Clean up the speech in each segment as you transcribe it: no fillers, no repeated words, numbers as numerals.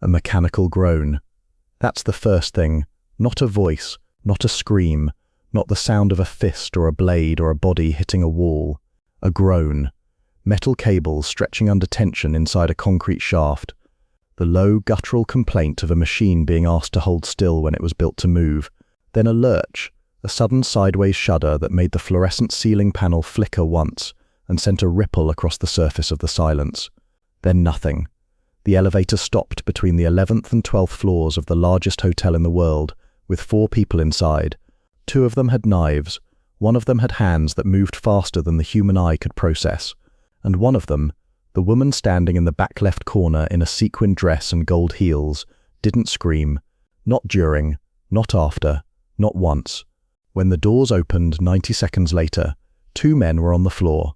A mechanical groan. That's the first thing. Not a voice, not a scream, not the sound of a fist or a blade or a body hitting a wall. A groan. Metal cables stretching under tension inside a concrete shaft. The low, guttural complaint of a machine being asked to hold still when it was built to move. Then a lurch, a sudden sideways shudder that made the fluorescent ceiling panel flicker once and sent a ripple across the surface of the silence. Then nothing. The elevator stopped between the 11th and 12th floors of the largest hotel in the world, with 4 people inside. 2 of them had knives, one of them had hands that moved faster than the human eye could process, and one of them, the woman standing in the back left corner in a sequined dress and gold heels, didn't scream. Not during, not after, not once. When the doors opened 90 seconds later, 2 men were on the floor,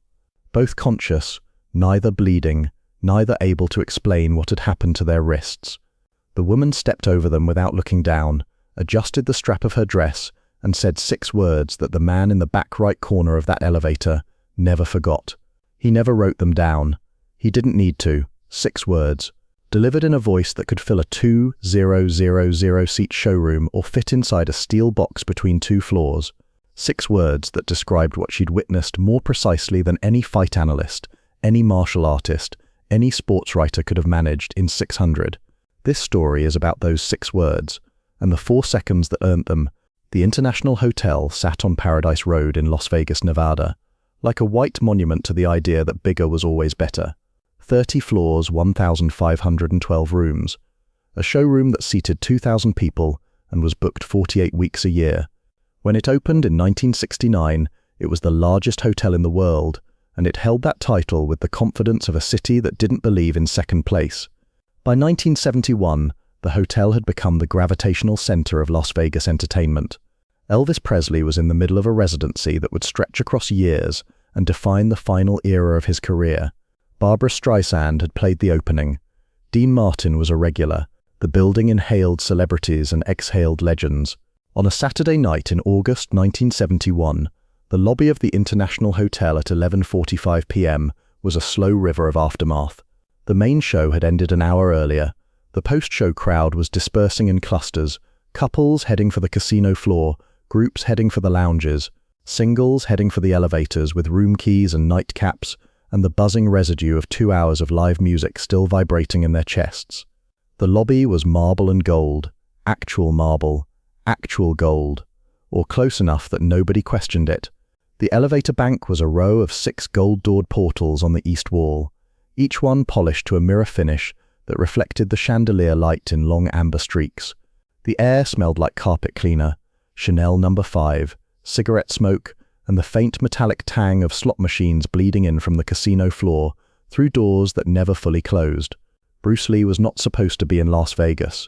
both conscious, neither bleeding, neither able to explain what had happened to their wrists. The woman stepped over them without looking down, adjusted the strap of her dress, and said 6 words that the man in the back right corner of that elevator never forgot. He never wrote them down. He didn't need to. 6 words, delivered in a voice that could fill a 2,000-seat showroom or fit inside a steel box between 2 floors. 6 words that described what she'd witnessed more precisely than any fight analyst, any martial artist, any sports writer could have managed in 600. This story is about those 6 words, and the 4 seconds that earned them. The International Hotel sat on Paradise Road in Las Vegas, Nevada, like a white monument to the idea that bigger was always better. 30 floors, 1,512 rooms. A showroom that seated 2,000 people and was booked 48 weeks a year. When it opened in 1969, it was the largest hotel in the world, and it held that title with the confidence of a city that didn't believe in second place. By 1971, the hotel had become the gravitational center of Las Vegas entertainment. Elvis Presley was in the middle of a residency that would stretch across years and define the final era of his career. Barbra Streisand had played the opening. Dean Martin was a regular. The building inhaled celebrities and exhaled legends. On a Saturday night in August 1971, the lobby of the International Hotel at 11:45 p.m. was a slow river of aftermath. The main show had ended an hour earlier. The post-show crowd was dispersing in clusters, couples heading for the casino floor, groups heading for the lounges, singles heading for the elevators with room keys and nightcaps, and the buzzing residue of 2 hours of live music still vibrating in their chests. The lobby was marble and gold, actual marble, actual gold, or close enough that nobody questioned it. The elevator bank was a row of 6 gold-doored portals on the east wall, each one polished to a mirror finish that reflected the chandelier light in long amber streaks. The air smelled like carpet cleaner, Chanel No. 5, cigarette smoke, and the faint metallic tang of slot machines bleeding in from the casino floor through doors that never fully closed. Bruce Lee was not supposed to be in Las Vegas.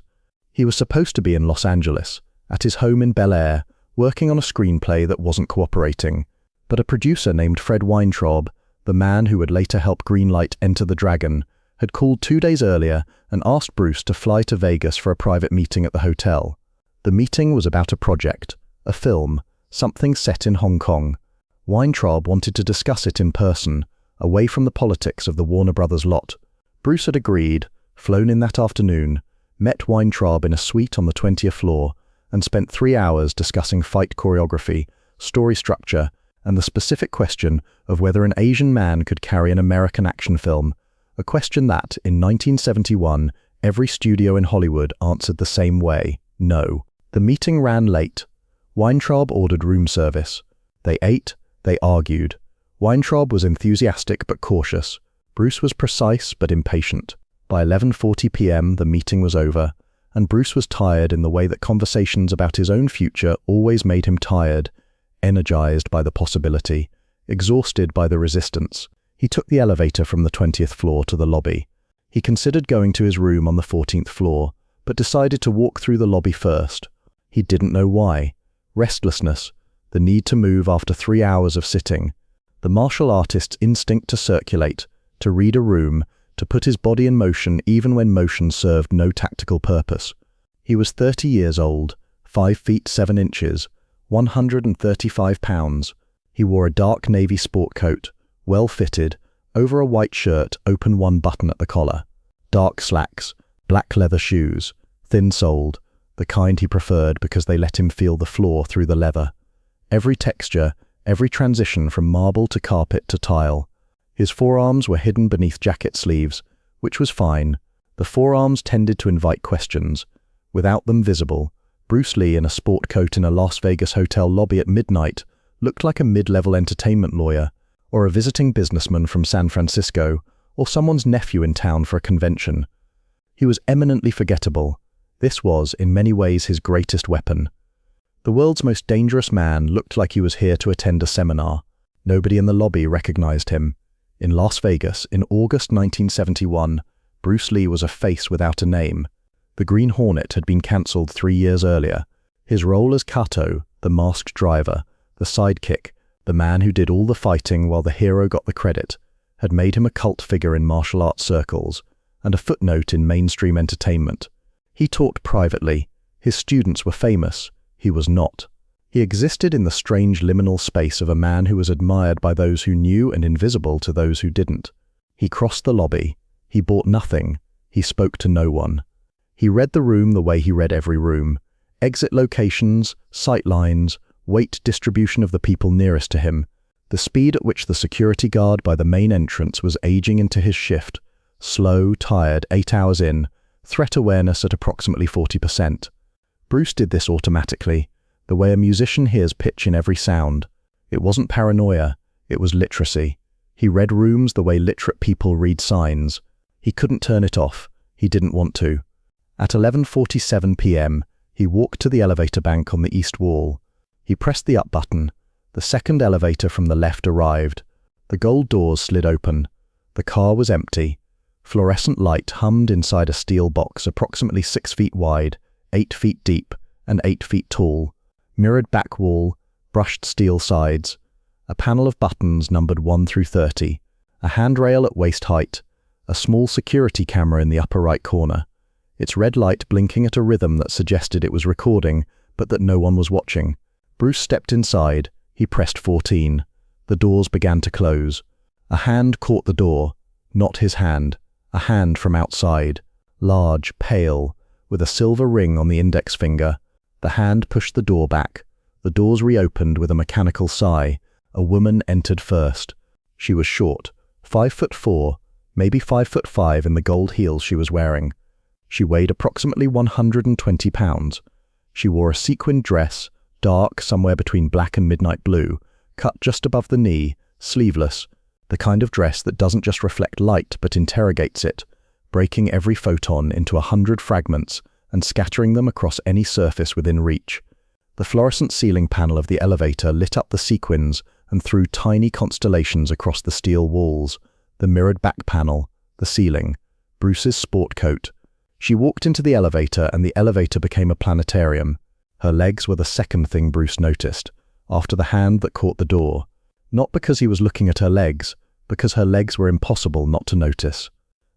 He was supposed to be in Los Angeles, at his home in Bel Air, working on a screenplay that wasn't cooperating. But a producer named Fred Weintraub, the man who would later help greenlight Enter the Dragon, had called 2 days earlier and asked Bruce to fly to Vegas for a private meeting at the hotel. The meeting was about a project, a film, something set in Hong Kong. Weintraub wanted to discuss it in person, away from the politics of the Warner Brothers lot. Bruce had agreed, flown in that afternoon, met Weintraub in a suite on the 20th floor, and spent 3 hours discussing fight choreography, story structure, and the specific question of whether an Asian man could carry an American action film, a question that, in 1971, every studio in Hollywood answered the same way, no. The meeting ran late. Weintraub ordered room service. They ate, they argued. Weintraub was enthusiastic but cautious. Bruce was precise but impatient. By 11:40 p.m. the meeting was over, and Bruce was tired in the way that conversations about his own future always made him tired, energized by the possibility, exhausted by the resistance. He took the elevator from the 20th floor to the lobby. He considered going to his room on the 14th floor, but decided to walk through the lobby first. He didn't know why. Restlessness, the need to move after 3 hours of sitting, the martial artist's instinct to circulate, to read a room, to put his body in motion even when motion served no tactical purpose. He was 30 years old, 5 feet 7 inches, 135 pounds. He wore a dark navy sport coat, well fitted, over a white shirt open one button at the collar, dark slacks, Black leather shoes, thin-soled, the kind he preferred because they let him feel the floor through the leather. Every texture, every transition from marble to carpet to tile. His forearms were hidden beneath jacket sleeves, which was fine. The forearms tended to invite questions. Without them visible, Bruce Lee in a sport coat in a Las Vegas hotel lobby at midnight looked like a mid-level entertainment lawyer, or a visiting businessman from San Francisco, or someone's nephew in town for a convention. He was eminently forgettable. This was, in many ways, his greatest weapon. The world's most dangerous man looked like he was here to attend a seminar. Nobody in the lobby recognized him. In Las Vegas, in August 1971, Bruce Lee was a face without a name. The Green Hornet had been cancelled 3 years earlier. His role as Kato, the masked driver, the sidekick, the man who did all the fighting while the hero got the credit, had made him a cult figure in martial arts circles and a footnote in mainstream entertainment. He taught privately. His students were famous. He was not. He existed in the strange liminal space of a man who was admired by those who knew and invisible to those who didn't. He crossed the lobby. He bought nothing. He spoke to no one. He read the room the way he read every room. Exit locations, sight lines, weight distribution of the people nearest to him, the speed at which the security guard by the main entrance was aging into his shift, slow, tired, 8 hours in, threat awareness at approximately 40%. Bruce did this automatically, the way a musician hears pitch in every sound. It wasn't paranoia, it was literacy. He read rooms the way literate people read signs. He couldn't turn it off. He didn't want to. At 11:47 p.m., he walked to the elevator bank on the east wall. He pressed the up button. The second elevator from the left arrived. The gold doors slid open. The car was empty. Fluorescent light hummed inside a steel box approximately 6 feet wide, 8 feet deep, and 8 feet tall. Mirrored back wall, brushed steel sides. A panel of buttons numbered 1 through 30. A handrail at waist height. A small security camera in the upper right corner. Its red light blinking at a rhythm that suggested it was recording, but that no one was watching. Bruce stepped inside. He pressed 14. The doors began to close. A hand caught the door. Not his hand. A hand from outside. Large, pale, with a silver ring on the index finger. The hand pushed the door back. The doors reopened with a mechanical sigh. A woman entered first. She was short, 5'4", maybe 5'5" in the gold heels she was wearing. She weighed approximately 120 pounds. She wore a sequined dress, dark, somewhere between black and midnight blue, cut just above the knee, sleeveless, the kind of dress that doesn't just reflect light but interrogates it, breaking every photon into 100 fragments and scattering them across any surface within reach. The fluorescent ceiling panel of the elevator lit up the sequins and threw tiny constellations across the steel walls, the mirrored back panel, the ceiling, Bruce's sport coat. She walked into the elevator and the elevator became a planetarium. Her legs were the second thing Bruce noticed, after the hand that caught the door. Not because he was looking at her legs, because her legs were impossible not to notice.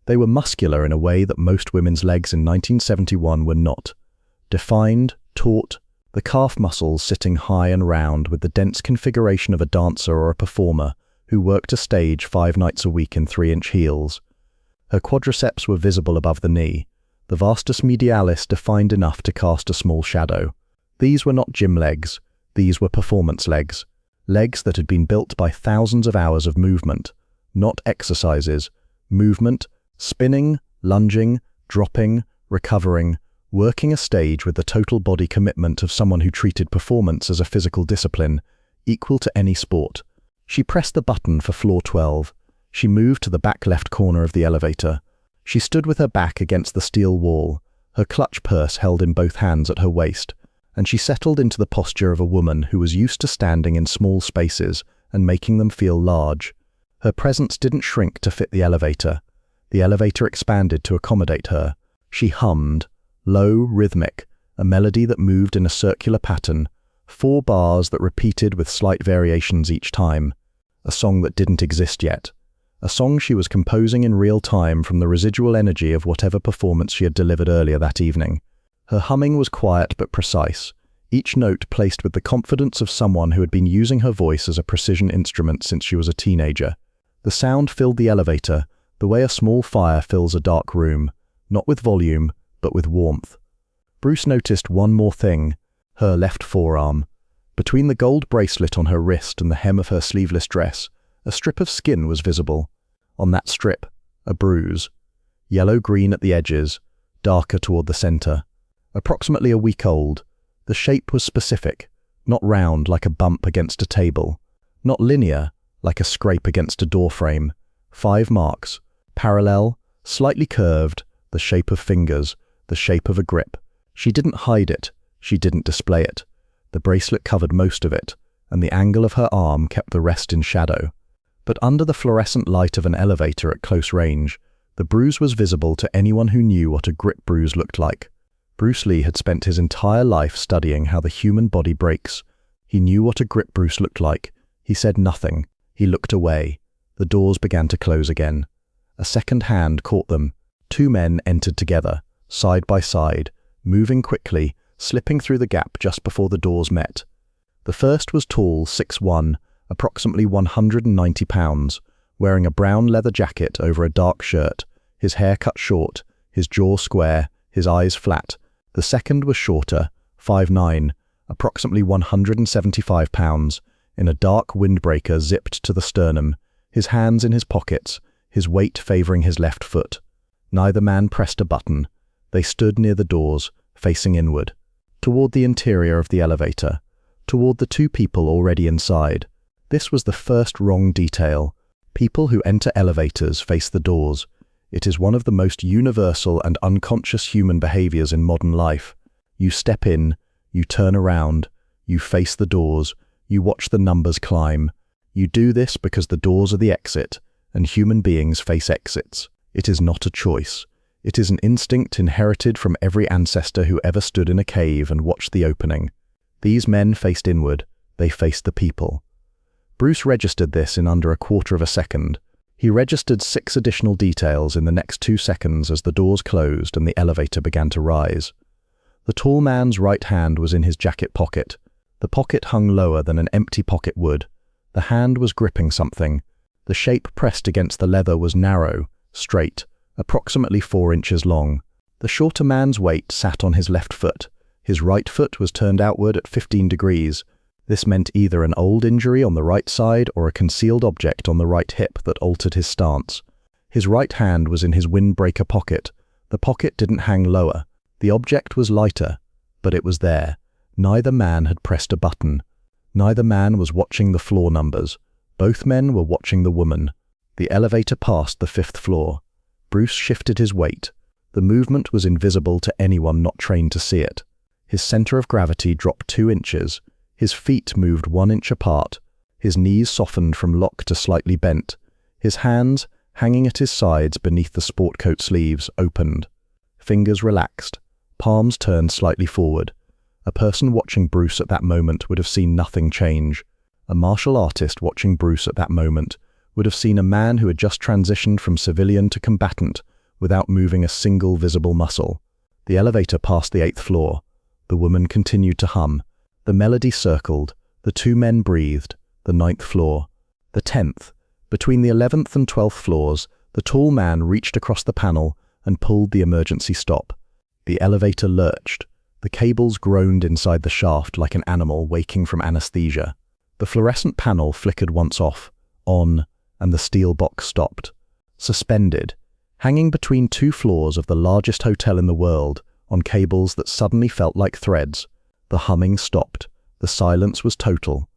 They were muscular in a way that most women's legs in 1971 were not. Defined, taut, the calf muscles sitting high and round with the dense configuration of a dancer or a performer who worked a stage 5 nights a week in 3-inch heels. Her quadriceps were visible above the knee, the vastus medialis defined enough to cast a small shadow. These were not gym legs, these were performance legs. Legs that had been built by thousands of hours of movement, not exercises. Movement, spinning, lunging, dropping, recovering, working a stage with the total body commitment of someone who treated performance as a physical discipline, equal to any sport. She pressed the button for floor 12. She moved to the back left corner of the elevator. She stood with her back against the steel wall, her clutch purse held in both hands at her waist, and she settled into the posture of a woman who was used to standing in small spaces and making them feel large. Her presence didn't shrink to fit the elevator. The elevator expanded to accommodate her. She hummed, low, rhythmic, a melody that moved in a circular pattern, 4 bars that repeated with slight variations each time. A song that didn't exist yet. A song she was composing in real time from the residual energy of whatever performance she had delivered earlier that evening. Her humming was quiet but precise, each note placed with the confidence of someone who had been using her voice as a precision instrument since she was a teenager. The sound filled the elevator, the way a small fire fills a dark room, not with volume, but with warmth. Bruce noticed one more thing, her left forearm. Between the gold bracelet on her wrist and the hem of her sleeveless dress, a strip of skin was visible. On that strip, a bruise. Yellow-green at the edges, darker toward the center. Approximately a week old, the shape was specific, not round like a bump against a table, not linear like a scrape against a doorframe. 5 marks, parallel, slightly curved, the shape of fingers, the shape of a grip. She didn't hide it, she didn't display it. The bracelet covered most of it, and the angle of her arm kept the rest in shadow. But under the fluorescent light of an elevator at close range, the bruise was visible to anyone who knew what a grip bruise looked like. Bruce Lee had spent his entire life studying how the human body breaks. He knew what a grip bruise looked like. He said nothing. He looked away. The doors began to close again. A second hand caught them. 2 men entered together, side by side, moving quickly, slipping through the gap just before the doors met. The first was tall, 6'1", approximately 190 pounds, wearing a brown leather jacket over a dark shirt, his hair cut short, his jaw square, his eyes flat. The second was shorter, 5'9", approximately 175 pounds, in a dark windbreaker zipped to the sternum, his hands in his pockets, his weight favoring his left foot. Neither man pressed a button. They stood near the doors, facing inward, toward the interior of the elevator, toward the 2 people already inside. This was the first wrong detail. People who enter elevators face the doors. It is one of the most universal and unconscious human behaviors in modern life. You step in, you turn around, you face the doors, you watch the numbers climb. You do this because the doors are the exit, and human beings face exits. It is not a choice. It is an instinct inherited from every ancestor who ever stood in a cave and watched the opening. These men faced inward. They faced the people. Bruce registered this in under a quarter of a second. He registered 6 additional details in the next 2 seconds as the doors closed and the elevator began to rise. The tall man's right hand was in his jacket pocket. The pocket hung lower than an empty pocket would. The hand was gripping something. The shape pressed against the leather was narrow, straight, approximately 4 inches long. The shorter man's weight sat on his left foot. His right foot was turned outward at 15 degrees. This meant either an old injury on the right side or a concealed object on the right hip that altered his stance. His right hand was in his windbreaker pocket. The pocket didn't hang lower. The object was lighter, but it was there. Neither man had pressed a button. Neither man was watching the floor numbers. Both men were watching the woman. The elevator passed the 5th floor. Bruce shifted his weight. The movement was invisible to anyone not trained to see it. His center of gravity dropped 2 inches. His feet moved 1 inch apart. His knees softened from lock to slightly bent. His hands, hanging at his sides beneath the sport coat sleeves, opened. Fingers relaxed. Palms turned slightly forward. A person watching Bruce at that moment would have seen nothing change. A martial artist watching Bruce at that moment would have seen a man who had just transitioned from civilian to combatant without moving a single visible muscle. The elevator passed the 8th floor. The woman continued to hum. The melody circled. The 2 men breathed. The 9th floor. The 10th. Between the 11th and 12th floors, the tall man reached across the panel and pulled the emergency stop. The elevator lurched. The cables groaned inside the shaft like an animal waking from anesthesia. The fluorescent panel flickered once off, on, and the steel box stopped. Suspended, hanging between 2 floors of the largest hotel in the world, on cables that suddenly felt like threads. The humming stopped. The silence was total.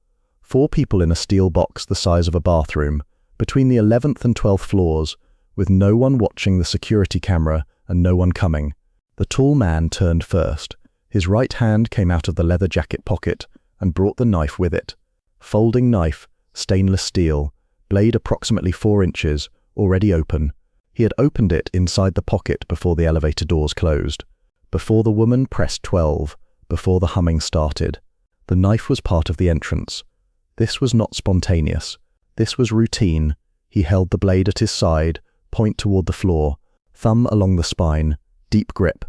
4 people in a steel box the size of a bathroom, between the 11th and 12th floors, with no one watching the security camera and no one coming. The tall man turned first. His right hand came out of the leather jacket pocket and brought the knife with it. Folding knife, stainless steel, blade approximately 4 inches, already open. He had opened it inside the pocket before the elevator doors closed. Before the woman pressed 12, before the humming started. The knife was part of the entrance. This was not spontaneous. This was routine. He held the blade at his side, point toward the floor, thumb along the spine, deep grip.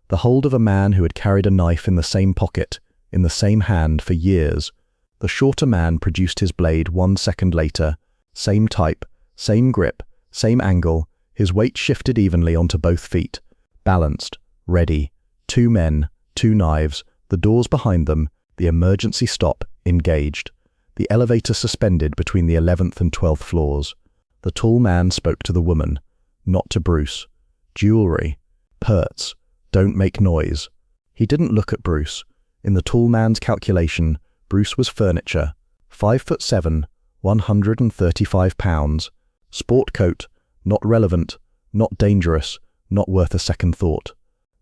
The hold of a man who had carried a knife in the same pocket, in the same hand for years. The shorter man produced his blade 1 second later. Same type, same grip, same angle. His weight shifted evenly onto both feet. balanced, ready. Two men, two knives, the doors behind them, the emergency stop, engaged. The elevator suspended between the 11th and 12th floors. The tall man spoke to the woman, not to Bruce. Jewelry. Perts. Don't make noise. He didn't look at Bruce. In the tall man's calculation, Bruce was furniture. 5'7", 135 pounds. Sport coat. Not relevant. Not dangerous. Not worth a second thought.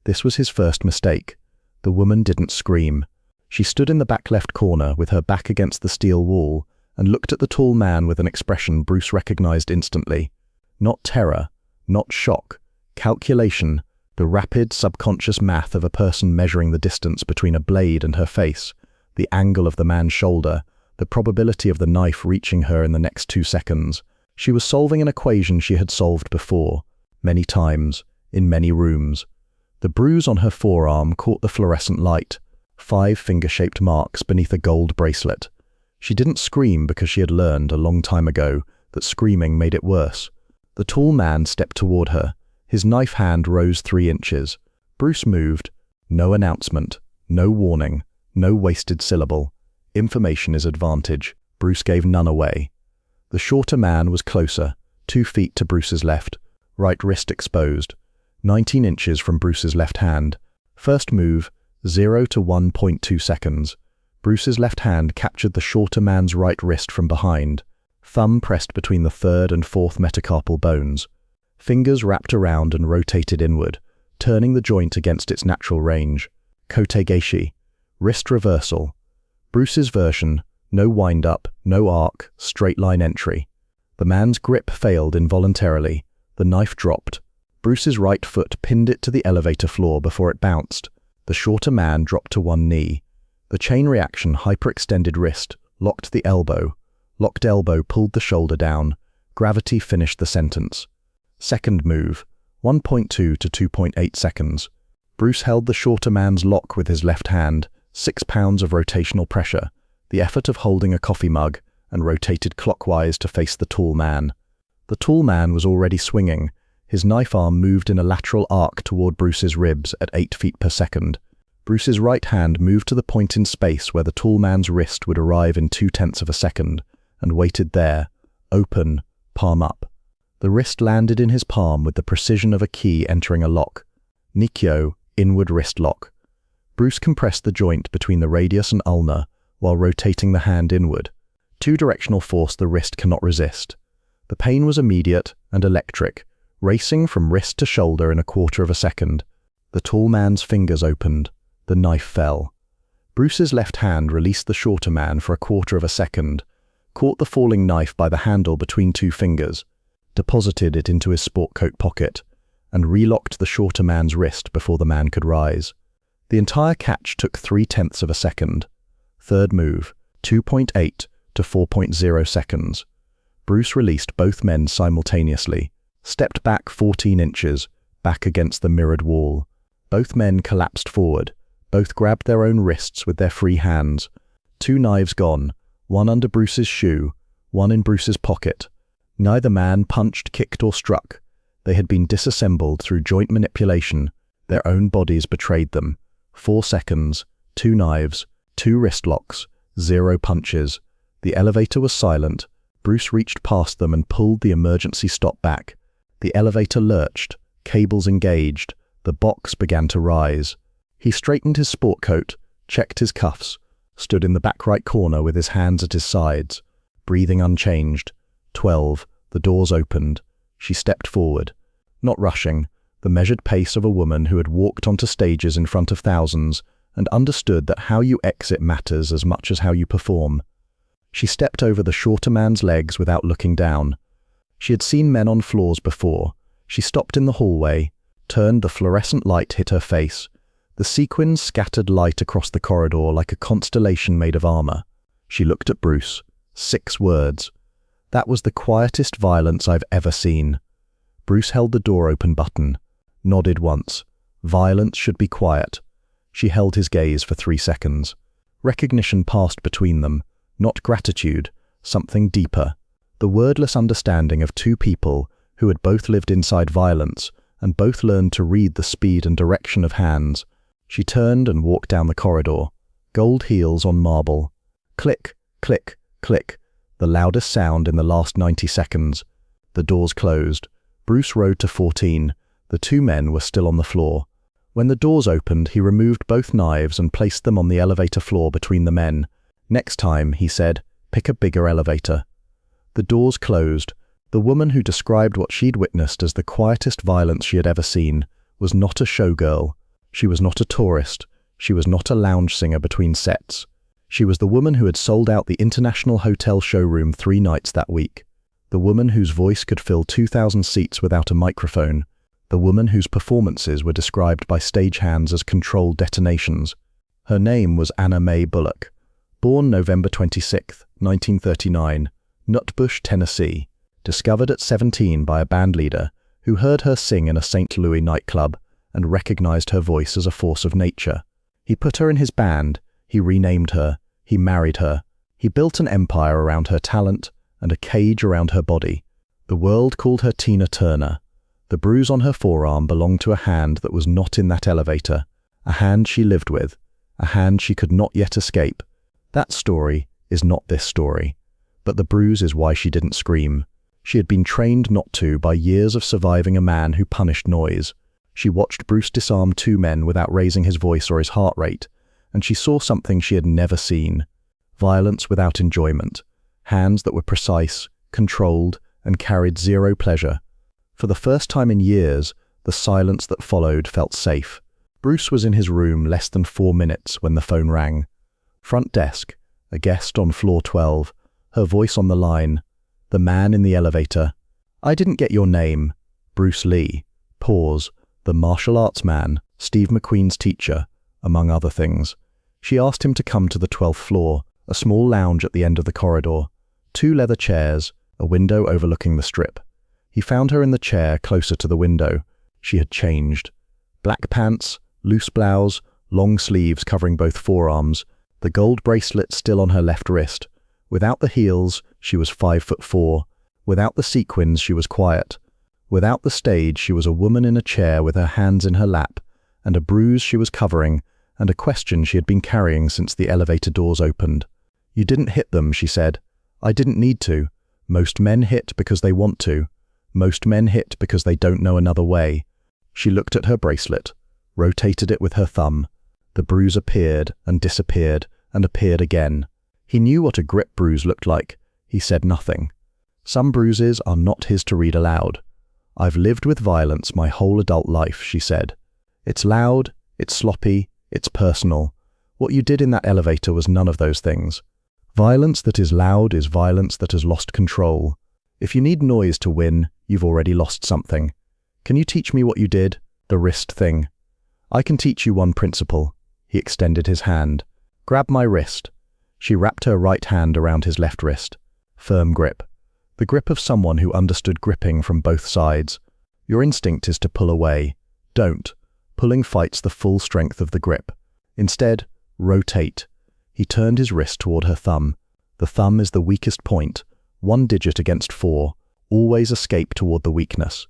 This was his first mistake. The woman didn't scream. She stood in the back left corner with her back against the steel wall and looked at the tall man with an expression Bruce recognized instantly. Not terror, not shock. Calculation, the rapid subconscious math of a person measuring the distance between a blade and her face, the angle of the man's shoulder, the probability of the knife reaching her in the next 2 seconds. She was solving an equation she had solved before, many times, in many rooms. The bruise on her forearm caught the fluorescent light, 5 finger-shaped marks beneath a gold bracelet. She didn't scream because she had learned a long time ago that screaming made it worse. The tall man stepped toward her. His knife hand rose 3 inches. Bruce moved. No announcement, no warning, no wasted syllable. Information is advantage. Bruce gave none away. The shorter man was closer, 2 feet to Bruce's left, right wrist exposed, 19 inches from Bruce's left hand. First move, 0 to 1.2 seconds. Bruce's left hand captured the shorter man's right wrist from behind, thumb pressed between the 3rd and 4th metacarpal bones. Fingers wrapped around and rotated inward, turning the joint against its natural range. Kotegaeshi, wrist reversal. Bruce's version, no wind-up, no arc, straight-line entry. The man's grip failed involuntarily. The knife dropped. Bruce's right foot pinned it to the elevator floor before it bounced. The shorter man dropped to one knee. The chain reaction hyperextended wrist, locked the elbow. Locked elbow pulled the shoulder down. Gravity finished the sentence. Second move, 1.2 to 2.8 seconds. Bruce held the shorter man's lock with his left hand, 6 pounds of rotational pressure, the effort of holding a coffee mug, and rotated clockwise to face the tall man. The tall man was already swinging. His knife arm moved in a lateral arc toward Bruce's ribs at 8 feet per second. Bruce's right hand moved to the point in space where the tall man's wrist would arrive in 0.2 of a second, and waited there, open, palm up. The wrist landed in his palm with the precision of a key entering a lock. Nikkyo, inward wrist lock. Bruce compressed the joint between the radius and ulna while rotating the hand inward. 2-directional force the wrist cannot resist. The pain was immediate and electric, racing from wrist to shoulder in 1/4 of a second. The tall man's fingers opened. The knife fell. Bruce's left hand released the shorter man for 1/4 of a second, caught the falling knife by the handle between 2 fingers, deposited it into his sport coat pocket, and relocked the shorter man's wrist before the man could rise. The entire catch took 0.3 of a second. Third move, 2.8 to 4.0 seconds. Bruce released both men simultaneously, stepped back 14 inches, back against the mirrored wall. Both men collapsed forward. Both grabbed their own wrists with their free hands. 2 knives gone, one under Bruce's shoe, one in Bruce's pocket. Neither man punched, kicked, or struck. They had been disassembled through joint manipulation. Their own bodies betrayed them. 4 seconds, 2 knives, 2 wrist locks, 0 punches. The elevator was silent. Bruce reached past them and pulled the emergency stop back. The elevator lurched, cables engaged. The box began to rise. He straightened his sport coat, checked his cuffs, stood in the back right corner with his hands at his sides, breathing unchanged. 12. The doors opened. She stepped forward, not rushing, the measured pace of a woman who had walked onto stages in front of thousands and understood that how you exit matters as much as how you perform. She stepped over the shorter man's legs without looking down. She had seen men on floors before. She stopped in the hallway, turned. The fluorescent light hit her face. The sequins scattered light across the corridor like a constellation made of armor. She looked at Bruce. 6 words. That was the quietest violence I've ever seen. Bruce held the door open button, nodded once. Violence should be quiet. She held his gaze for 3 seconds. Recognition passed between them, not gratitude, something deeper. The wordless understanding of 2 people who had both lived inside violence and both learned to read the speed and direction of hands. She turned and walked down the corridor, gold heels on marble. Click, click, click, the loudest sound in the last 90 seconds. The doors closed. Bruce rode to 14. The two men were still on the floor. When the doors opened, he removed both knives and placed them on the elevator floor between the men. Next time, he said, pick a bigger elevator. The doors closed. The woman who described what she'd witnessed as the quietest violence she had ever seen was not a showgirl. She was not a tourist. She was not a lounge singer between sets. She was the woman who had sold out the International Hotel showroom 3 nights that week. The woman whose voice could fill 2,000 seats without a microphone. The woman whose performances were described by stagehands as controlled detonations. Her name was Anna Mae Bullock. Born November 26, 1939, Nutbush, Tennessee. Discovered at 17 by a bandleader who heard her sing in a St. Louis nightclub and recognized her voice as a force of nature. He put her in his band, he renamed her, he married her. He built an empire around her talent and a cage around her body. The world called her Tina Turner. The bruise on her forearm belonged to a hand that was not in that elevator, a hand she lived with, a hand she could not yet escape. That story is not this story, but the bruise is why she didn't scream. She had been trained not to by years of surviving a man who punished noise. She watched Bruce disarm 2 men without raising his voice or his heart rate, and she saw something she had never seen. Violence without enjoyment. Hands that were precise, controlled, and carried zero pleasure. For the first time in years, the silence that followed felt safe. Bruce was in his room less than 4 minutes when the phone rang. Front desk, a guest on floor 12, her voice on the line. The man in the elevator. I didn't get your name. Bruce Lee. Pause. The martial arts man, Steve McQueen's teacher, among other things. She asked him to come to the 12th floor, a small lounge at the end of the corridor. 2 leather chairs, a window overlooking the strip. He found her in the chair closer to the window. She had changed. Black pants, loose blouse, long sleeves covering both forearms, the gold bracelet still on her left wrist. Without the heels, she was 5'4". Without the sequins, she was quiet. Without the stage, she was a woman in a chair with her hands in her lap, and a bruise she was covering, and a question she had been carrying since the elevator doors opened. You didn't hit them, she said. I didn't need to. Most men hit because they want to. Most men hit because they don't know another way. She looked at her bracelet, rotated it with her thumb. The bruise appeared and disappeared and appeared again. He knew what a grip bruise looked like. He said nothing. Some bruises are not his to read aloud. I've lived with violence my whole adult life, she said. It's loud, it's sloppy, it's personal. What you did in that elevator was none of those things. Violence that is loud is violence that has lost control. If you need noise to win, you've already lost something. Can you teach me what you did? The wrist thing. I can teach you one principle. He extended his hand. Grab my wrist. She wrapped her right hand around his left wrist. Firm grip. The grip of someone who understood gripping from both sides. Your instinct is to pull away. Don't. Pulling fights the full strength of the grip. Instead, rotate. He turned his wrist toward her thumb. The thumb is the weakest point. 1 digit against 4. Always escape toward the weakness.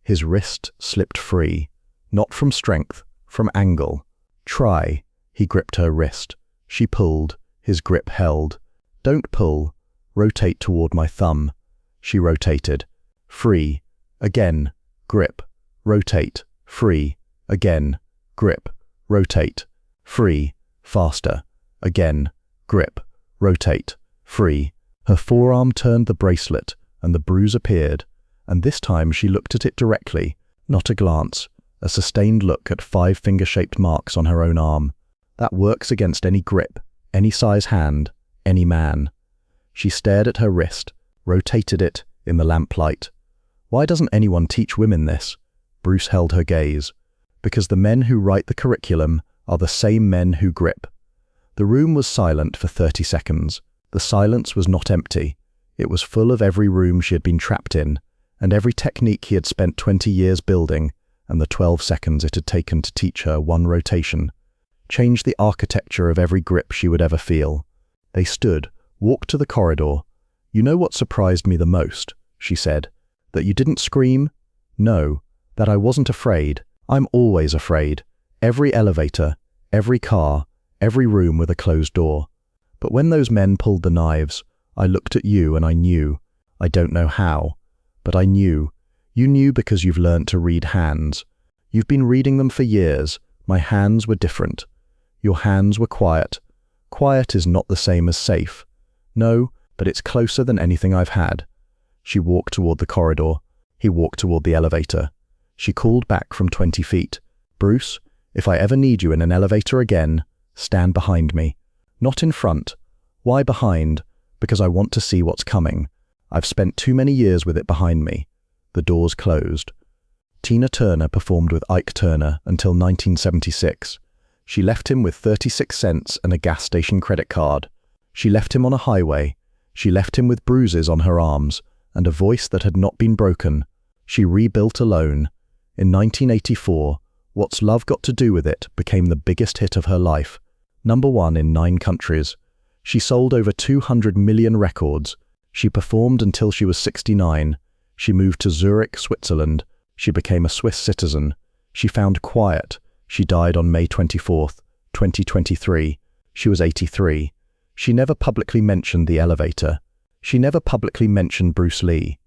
His wrist slipped free. Not from strength, from angle. Try. He gripped her wrist. She pulled. His grip held. Don't pull. Rotate toward my thumb. She rotated. Free. Again. Grip. Rotate. Free. Again. Grip. Rotate. Free. Faster. Again. Grip. Rotate. Free. Her forearm turned the bracelet, and the bruise appeared, and this time she looked at it directly, not a glance, a sustained look at 5 finger-shaped marks on her own arm. That works against any grip, any size hand, any man. She stared at her wrist, rotated it in the lamplight. Why doesn't anyone teach women this? Bruce held her gaze. Because the men who write the curriculum are the same men who grip. The room was silent for 30 seconds. The silence was not empty. It was full of every room she had been trapped in, and every technique he had spent 20 years building, and the 12 seconds it had taken to teach her one rotation. Changed the architecture of every grip she would ever feel. They stood, walked to the corridor. You know what surprised me the most, she said. That you didn't scream? No. That I wasn't afraid. I'm always afraid. Every elevator, every car, every room with a closed door. But when those men pulled the knives, I looked at you and I knew. I don't know how, but I knew. You knew because you've learnt to read hands. You've been reading them for years. My hands were different. Your hands were quiet. Quiet is not the same as safe. No, but it's closer than anything I've had. She walked toward the corridor. He walked toward the elevator. She called back from 20 feet. Bruce, if I ever need you in an elevator again, stand behind me. Not in front. Why behind? Because I want to see what's coming. I've spent too many years with it behind me. The doors closed. Tina Turner performed with Ike Turner until 1976. She left him with 36 cents and a gas station credit card. She left him on a highway. She left him with bruises on her arms and a voice that had not been broken. She rebuilt alone. In 1984, What's Love Got to Do With It became the biggest hit of her life. #1 in 9 countries. She sold over 200 million records. She performed until she was 69. She moved to Zurich, Switzerland. She became a Swiss citizen. She found quiet. She died on May 24, 2023. She was 83. She never publicly mentioned the elevator. She never publicly mentioned Bruce Lee.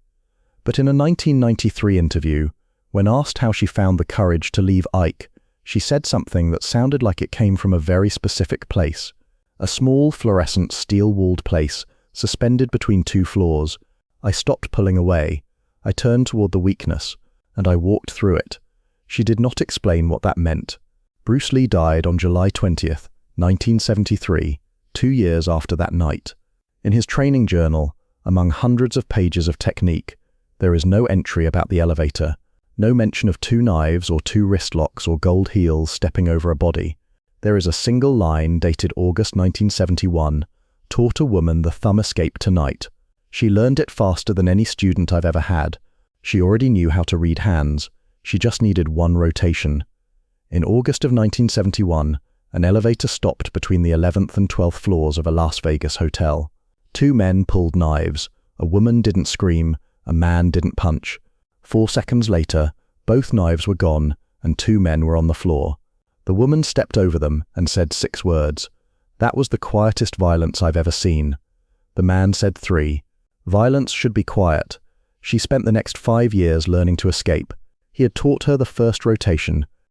But in a 1993 interview, when asked how she found the courage to leave Ike, she said something that sounded like it came from a very specific place. A small, fluorescent, steel-walled place, suspended between 2 floors. I stopped pulling away. I turned toward the weakness, and I walked through it. She did not explain what that meant. Bruce Lee died on July 20th, 1973, 2 years after that night. In his training journal, among hundreds of pages of technique, there is no entry about the elevator, no mention of 2 knives or 2 wrist locks or gold heels stepping over a body. There is a single line dated August 1971, taught a woman the thumb escape tonight. She learned it faster than any student I've ever had. She already knew how to read hands. She just needed 1 rotation. In August of 1971, an elevator stopped between the 11th and 12th floors of a Las Vegas hotel. 2 men pulled knives. A woman didn't scream. A man didn't punch. 4 seconds later, both knives were gone and 2 men were on the floor. The woman stepped over them and said 6 words. That was the quietest violence I've ever seen. The man said 3. Violence should be quiet. She spent the next 5 years learning to escape. He had taught her the first rotation,